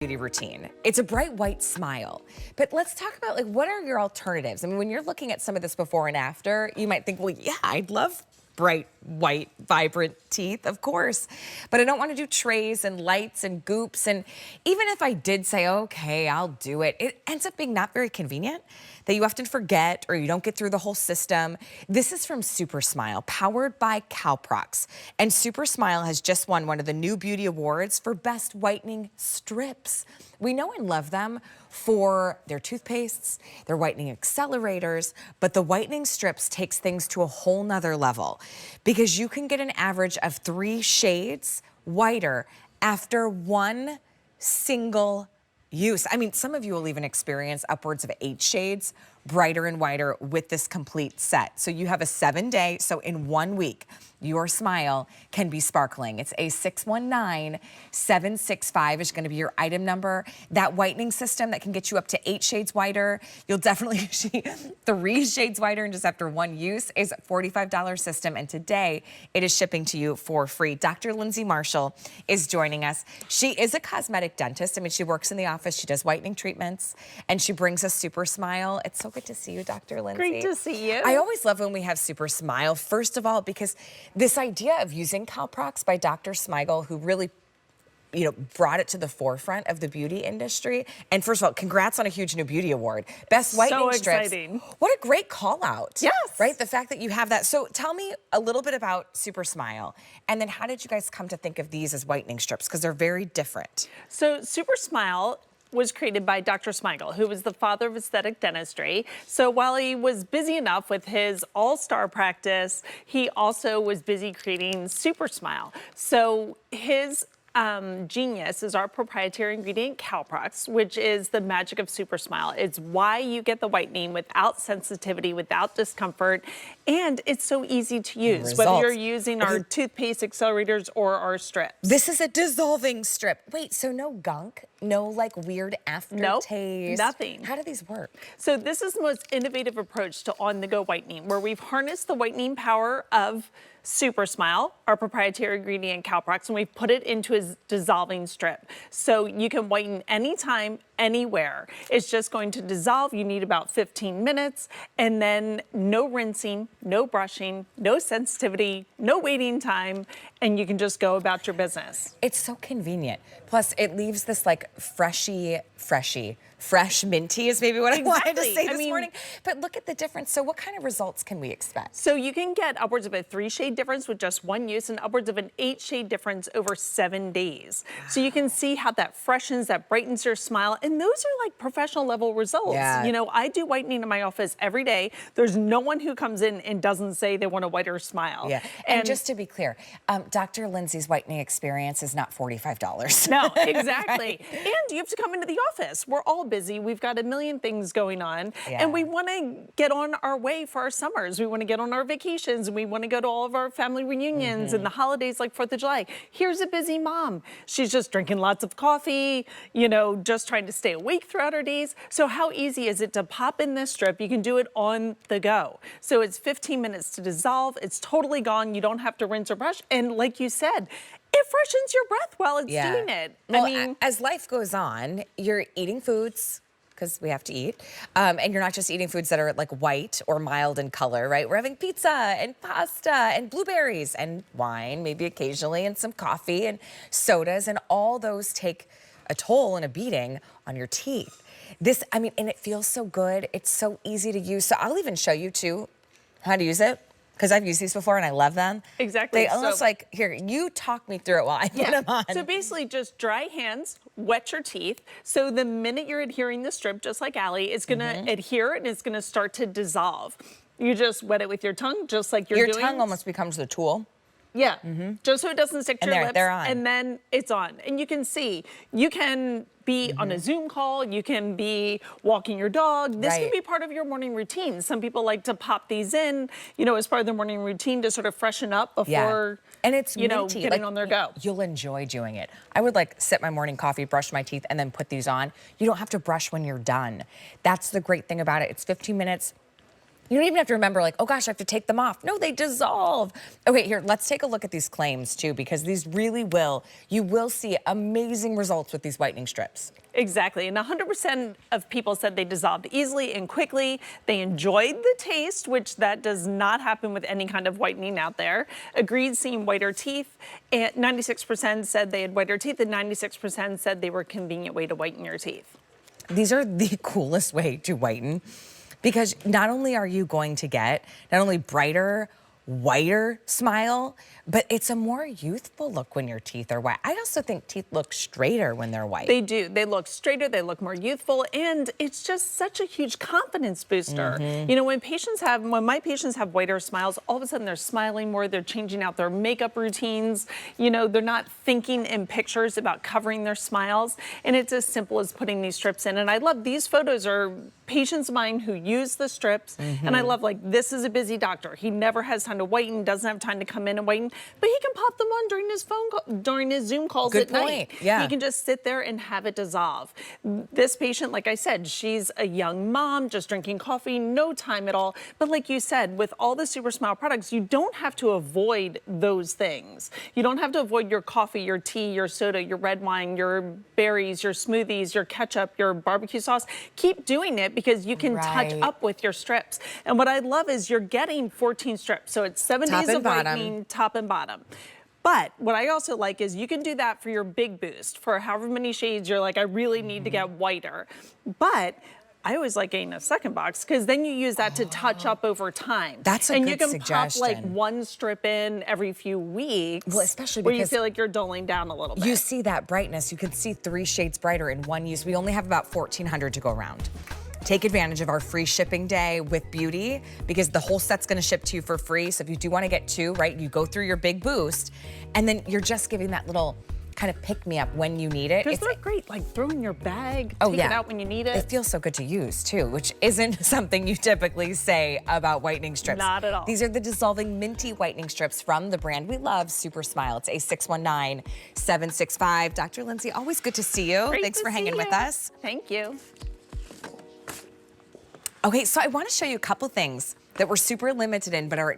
beauty routine. It's a bright white smile. But let's talk about, like, what are your alternatives? I mean, when you're looking at some of this before and after, you might think, well, yeah, I'd love bright, white, vibrant teeth, of course. But I don't want to do trays and lights and goops. And even if I did say, okay, I'll do it, it ends up being not very convenient, that you often forget or you don't get through the whole system. This is from Supersmile, powered by Calprox. And Supersmile has just won one of the new beauty awards for best whitening strips. We know and love them for their toothpastes, their whitening accelerators, but the whitening strips takes things to a whole nother level because you can get an average of 3 shades whiter after one single use. I mean, some of you will even experience upwards of 8 shades brighter and whiter with this complete set. So you have a 7-day, so in 1 week, your smile can be sparkling. It's A619765 is going to be your item number. That whitening system that can get you up to 8 shades whiter. You'll definitely see 3 shades whiter in just after 1 use is a $45 system. And today it is shipping to you for free. Dr. Lindsay Marshall is joining us. She is a cosmetic dentist. I mean, she works in the office. She does whitening treatments and she brings us Supersmile. It's so good to see you, Dr. Lindsay. Great to see you. I always love when we have Supersmile, first of all, because this idea of using Calprox by Dr. Smigel, who really, you know, brought it to the forefront of the beauty industry. And first of all, congrats on a huge new beauty award. Best whitening strips. Exciting. What a great call out. Yes. Right? The fact that you have that. So tell me a little bit about Supersmile. And then how did you guys come to think of these as whitening strips? Because they're very different. So Supersmile was created by Dr. Smigel, who was the father of aesthetic dentistry. So while he was busy enough with his all-star practice, he also was busy creating Supersmile. So his genius is our proprietary ingredient, Calprox, which is the magic of Supersmile. It's why you get the whitening without sensitivity, without discomfort, and it's so easy to use, whether you're using our toothpaste accelerators or our strips. This is a dissolving strip. Wait, so no gunk? No, like, weird aftertaste? Nope, nothing. How do these work? So this is the most innovative approach to on-the-go whitening, where we've harnessed the whitening power of Supersmile, our proprietary ingredient Calprox, and we've put it into a dissolving strip. So you can whiten anytime, anywhere. It's just going to dissolve. You need about 15 minutes, and then no rinsing, no brushing, no sensitivity, no waiting time, and you can just go about your business. It's so convenient. Plus, it leaves this, like, fresh minty is maybe what I wanted to say this morning. But look at the difference. So what kind of results can we expect? So you can get upwards of a 3-shade difference with just 1 use and upwards of an 8-shade difference over 7 days. Wow. So you can see how that freshens, that brightens your smile. And those are like professional level results. Yeah. You know, I do whitening in my office every day. There's no one who comes in and doesn't say they want a whiter smile. Yeah. And just to be clear, Dr. Lindsay's whitening experience is not $45. No, exactly. Right? And you have to come into the office. We're all busy. We've got a million things going on. Yeah. And we want to get on our way for our summers. We want to get on our vacations. And we want to go to all of our family reunions and the holidays like 4th of July. Here's a busy mom. She's just drinking lots of coffee, you know, just trying to stay awake throughout her days. So how easy is it to pop in this strip? You can do it on the go. So it's 15 minutes to dissolve. It's totally gone. You don't have to rinse or brush. And like you said, it freshens your breath while it's doing it. Well, I mean, as life goes on, you're eating foods, because we have to eat, and you're not just eating foods that are like white or mild in color, right? We're having pizza and pasta and blueberries and wine, maybe occasionally, and some coffee and sodas, and all those take a toll and a beating on your teeth. This, I mean, and it feels so good. It's so easy to use. So I'll even show you too how to use it, because I've used these before and I love them. Exactly. They almost like, here, you talk me through it while I put them on. So basically just dry hands, wet your teeth. So the minute you're adhering the strip, just like Allie, it's gonna adhere and it's gonna start to dissolve. You just wet it with your tongue, just like you're doing. Your tongue almost becomes the tool. Yeah, just so it doesn't stick to your lips. They're on. And then it's on. And you can see, you can be on a Zoom call, you can be walking your dog. This can be part of your morning routine. Some people like to pop these in, you know, as part of their morning routine to sort of freshen up before, and it's you know, minty. getting like, on their go. You'll enjoy doing it. I would like sip my morning coffee, brush my teeth, and then put these on. You don't have to brush when you're done. That's the great thing about it. It's 15 minutes. You don't even have to remember like, oh gosh, I have to take them off. No, they dissolve. Okay, here, let's take a look at these claims too, because these really you will see amazing results with these whitening strips. Exactly, and 100% of people said they dissolved easily and quickly. They enjoyed the taste, which that does not happen with any kind of whitening out there. Agreed seeing whiter teeth, and 96% said they had whiter teeth, and 96% said they were a convenient way to whiten your teeth. These are the coolest way to whiten, because not only are you going to get not only brighter, whiter smile, but it's a more youthful look when your teeth are white. I also think teeth look straighter when they're white. They do. They look straighter, they look more youthful, and it's just such a huge confidence booster. You know, when my patients have whiter smiles, all of a sudden they're smiling more, they're changing out their makeup routines, you know, they're not thinking in pictures about covering their smiles, and it's as simple as putting these strips in. And I love these photos are patients of mine who use the strips, and I love, like, this is a busy doctor. He never has time to whiten, doesn't have time to come in and whiten, but he can pop them on during his during his Zoom calls at night. Yeah. He can just sit there and have it dissolve. This patient, like I said, she's a young mom, just drinking coffee, no time at all. But like you said, with all the Supersmile products, you don't have to avoid those things. You don't have to avoid your coffee, your tea, your soda, your red wine, your berries, your smoothies, your ketchup, your barbecue sauce. Keep doing it because you can touch up with your strips. And what I love is you're getting 14 strips. So it's 7 days of whitening, top and bottom. But what I also like is you can do that for your big boost, for however many shades you're like, I really need to get whiter. But I always like getting a second box because then you use that to touch up over time. That's a good suggestion. And you can pop like one strip in every few weeks. Well, especially where because you feel like you're dulling down a little bit. You see that brightness. You can see 3 shades brighter in one use. We only have about 1,400 to go around. Take advantage of our free shipping day with Beauty because the whole set's gonna ship to you for free. So if you do wanna get 2, right, you go through your big boost and then you're just giving that little kind of pick me up when you need it. It's not great, like throw in your bag, take it out when you need it. It feels so good to use too, which isn't something you typically say about whitening strips. Not at all. These are the dissolving minty whitening strips from the brand we love, Supersmile. It's A619-765. Dr. Lindsay, always good to see you. Thanks for hanging with us. Thank you. Okay, so I want to show you a couple things that we're super limited in, but are